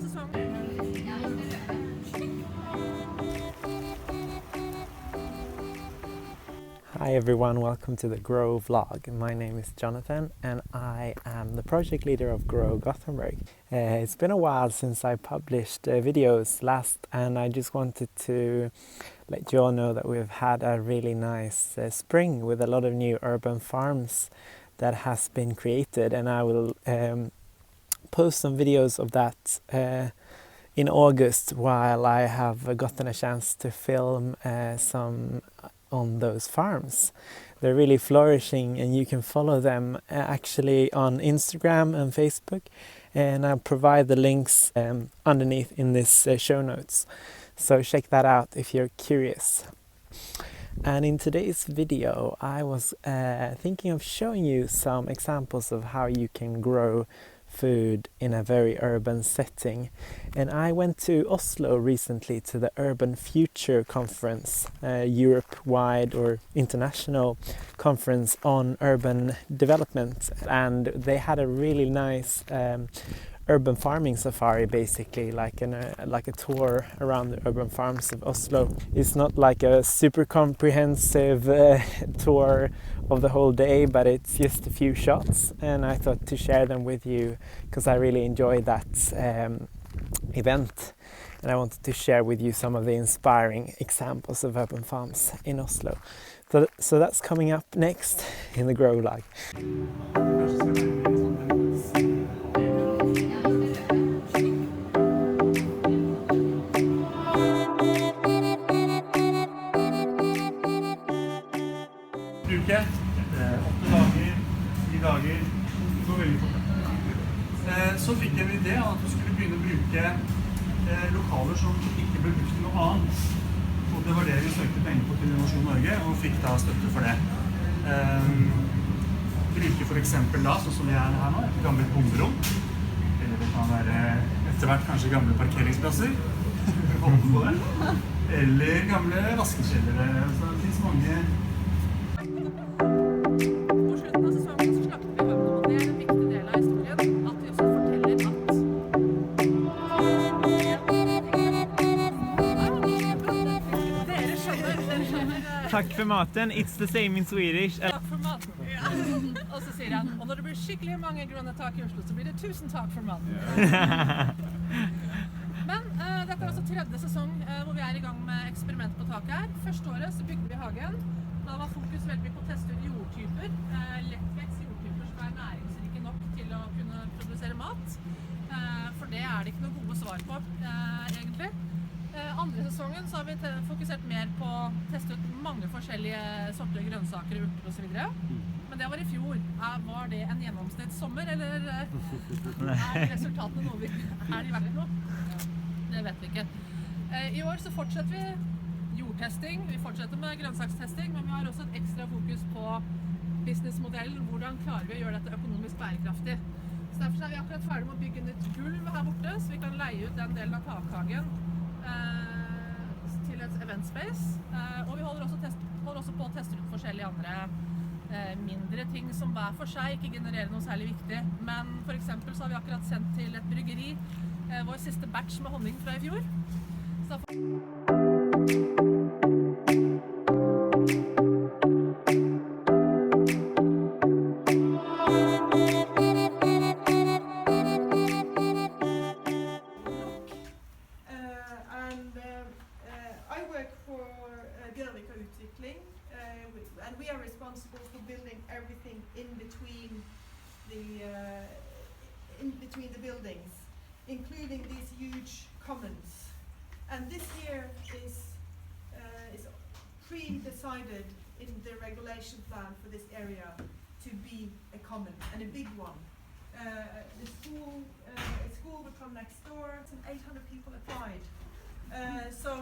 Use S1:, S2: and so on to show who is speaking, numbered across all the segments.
S1: sesong.
S2: Hi everyone, welcome to the Grow vlog. My name is Jonathan and I am the project leader of Grow Gothenburg. It's been a while since I published videos last, and I just wanted to let you all know that we've had a really nice spring with a lot of new urban farms that has been created, and I will post some videos of that in August while I have gotten a chance to film some on those farms. They're really flourishing, and you can follow them actually on Instagram and Facebook, and I'll provide the links underneath in this show notes, so check that out if you're curious. And in today's video I was thinking of showing you some examples of how you can grow food in a very urban setting. And I went to Oslo recently to the Urban Future conference, Europe-wide or international conference on urban development, and they had a really nice urban farming safari, basically like a tour around the urban farms of Oslo. It's not like a super comprehensive tour of the whole day, but it's just a few shots, and I thought to share them with you because I really enjoyed that event, and I wanted to share with you some of the inspiring examples of urban farms in Oslo. So that's coming up next in the Grow vlog.
S3: Uke, 8 dager, 10 dager, det går veldig fort. Så fikk jeg en idé av at vi skulle begynne å bruke lokaler som ikke ble brukt til noe annet. Og det var det vi søkte penger på til Innovasjon Norge, og fikk da støtte for det. Bruke for eksempel da, sånn som vi er her nå, et gammelt bomberom. Eller det kan være etter hvert kanskje gamle parkeringsplasser. Håper på det. Eller gamle vaskekjellere. Så det finnes mange.
S2: Takk for maten, it's the same in Swedish.
S1: Takk for maten. Ja. Og så sier han, og når det blir skikkelig mange grønne tak i Oslo, så blir det 1000 takk for maten. Men dette er altså 3. sesong hvor vi er i gang med eksperiment på taket her. Første året så bygde vi hagen. Da var fokus veldig på å teste ut jordtyper, lettvekst jordtyper som er næringsrike nok til å kunne produsere mat. For det er det ikke noe gode svar på, egentlig. Andre sesongen så har vi fokusert mer på å teste ut mange forskjellige sorter grønnsaker, urter og så videre. Men det var i fjor. Var det en gjennomsnittssommer, eller er resultatene noe vi er de verdt noe? Det vet vi ikke. I år så fortsetter vi jordtesting, vi fortsetter med grønnsakstesting, men vi har også et ekstra fokus på businessmodellen. Hvordan klarer vi å gjøre dette økonomisk bærekraftig? Så derfor er vi akkurat ferdig med å bygge nytt gulv her borte, så vi kan leie ut den delen av takhagen til et event space, og vi holder også på å teste ut forskjellige andre mindre ting som hver for seg ikke genererer noe særlig viktig, men for eksempel så har vi akkurat sendt til et bryggeri vår siste batch med honning fra i fjor. Så
S4: and we are responsible for building everything in between the buildings, including these huge commons. And this here is pre-decided in the regulation plan for this area to be a common, and a big one. The school will come next door, and 800 people applied. So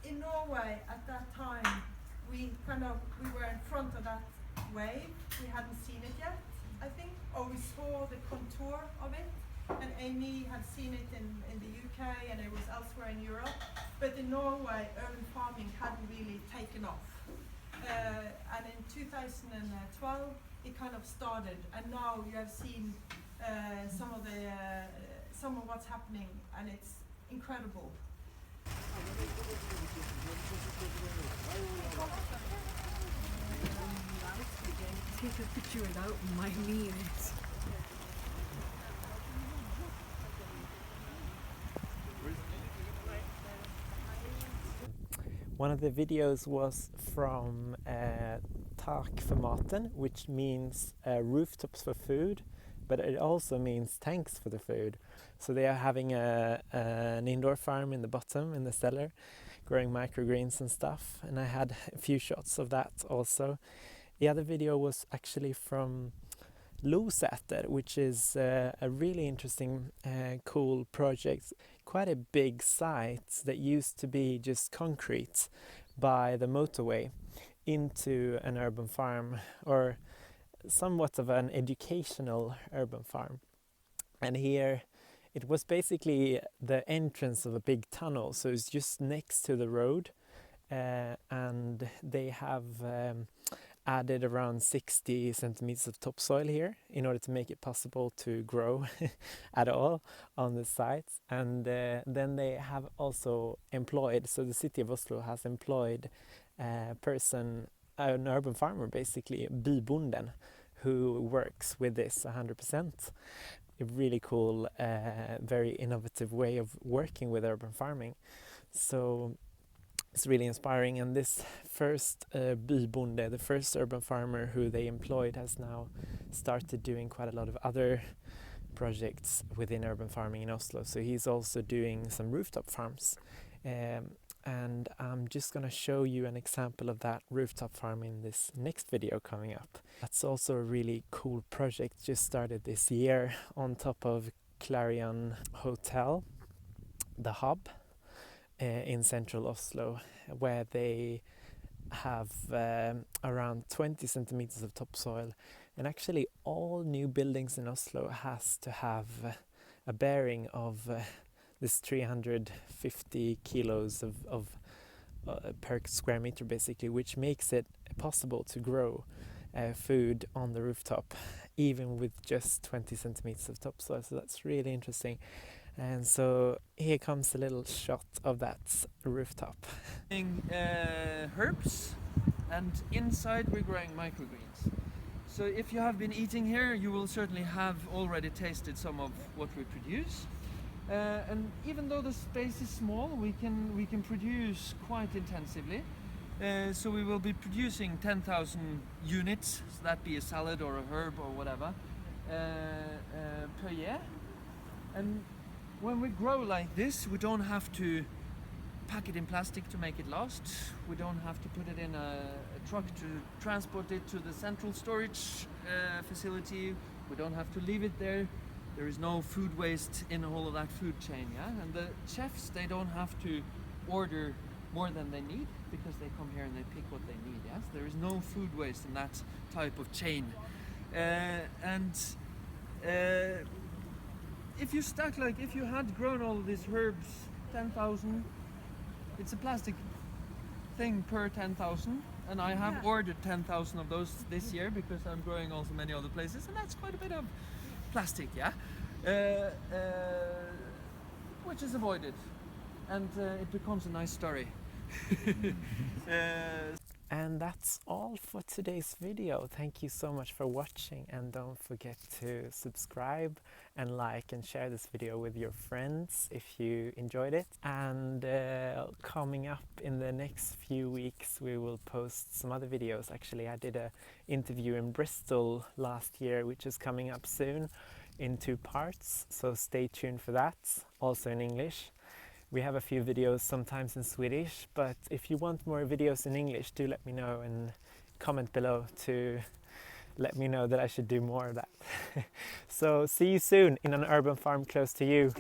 S4: in Norway at that time, we were in front of that wave. We hadn't seen it yet, I think, or we saw the contour of it, and Amy had seen it in the UK, and it was elsewhere in Europe, but in Norway urban farming hadn't really taken off, and in 2012 it kind of started, and now you have seen some of the some of what's happening, and it's incredible.
S5: Take a picture without my knee in it.
S2: One of the videos was from Tak for maten, which means rooftops for food, but it also means tanks for the food. So they are having an indoor farm in the bottom, in the cellar, growing microgreens and stuff, and I had a few shots of that also. The other video was actually from Losæter, which is a really interesting, cool project. Quite a big site that used to be just concrete by the motorway into an urban farm, or somewhat of an educational urban farm. And here it was basically the entrance of a big tunnel, so it's just next to the road, and they have added around 60 centimeters of topsoil here in order to make it possible to grow at all on the sites. And then they have also employed, so the city of Oslo has employed a person, an urban farmer basically, bybonden, who works with this 100%. A really cool, very innovative way of working with urban farming. So it's really inspiring, and this first bybonde, the first urban farmer who they employed, has now started doing quite a lot of other projects within urban farming in Oslo. So he's also doing some rooftop farms, and I'm just going to show you an example of that rooftop farm in this next video coming up. That's also a really cool project, just started this year on top of Clarion Hotel, the hub in central Oslo, where they have around 20 centimeters of topsoil. And actually all new buildings in Oslo has to have a bearing of this 350 kilos of per square meter basically, which makes it possible to grow food on the rooftop even with just 20 centimeters of topsoil. So that's really interesting. And so here comes a little shot of that rooftop.
S6: Herbs, and inside we're growing microgreens. So if you have been eating here, you will certainly have already tasted some of what we produce. And even though the space is small, we can produce quite intensively. So we will be producing 10,000 units, so that be a salad or a herb or whatever, per year. And when we grow like this, we don't have to pack it in plastic to make it last. We don't have to put it in a truck to transport it to the central storage facility. We don't have to leave it there. There is no food waste in all of that food chain, yeah? And the chefs, they don't have to order more than they need, because they come here and they pick what they need, yes? There is no food waste in that type of chain. If you stack, like if you had grown all of these herbs, 10,000, it's a plastic thing per 10,000, and I have ordered 10,000 of those this year because I'm growing also many other places, and that's quite a bit of plastic, yeah, which is avoided, and it becomes a nice story.
S2: And that's all for today's video. Thank you so much for watching, and don't forget to subscribe and like and share this video with your friends if you enjoyed it. And coming up in the next few weeks, we will post some other videos. Actually, I did an interview in Bristol last year, which is coming up soon in 2 parts, so stay tuned for that, also in English. We have a few videos sometimes in Swedish, but if you want more videos in English, do let me know and comment below to let me know that I should do more of that. So see you soon in an urban farm close to you.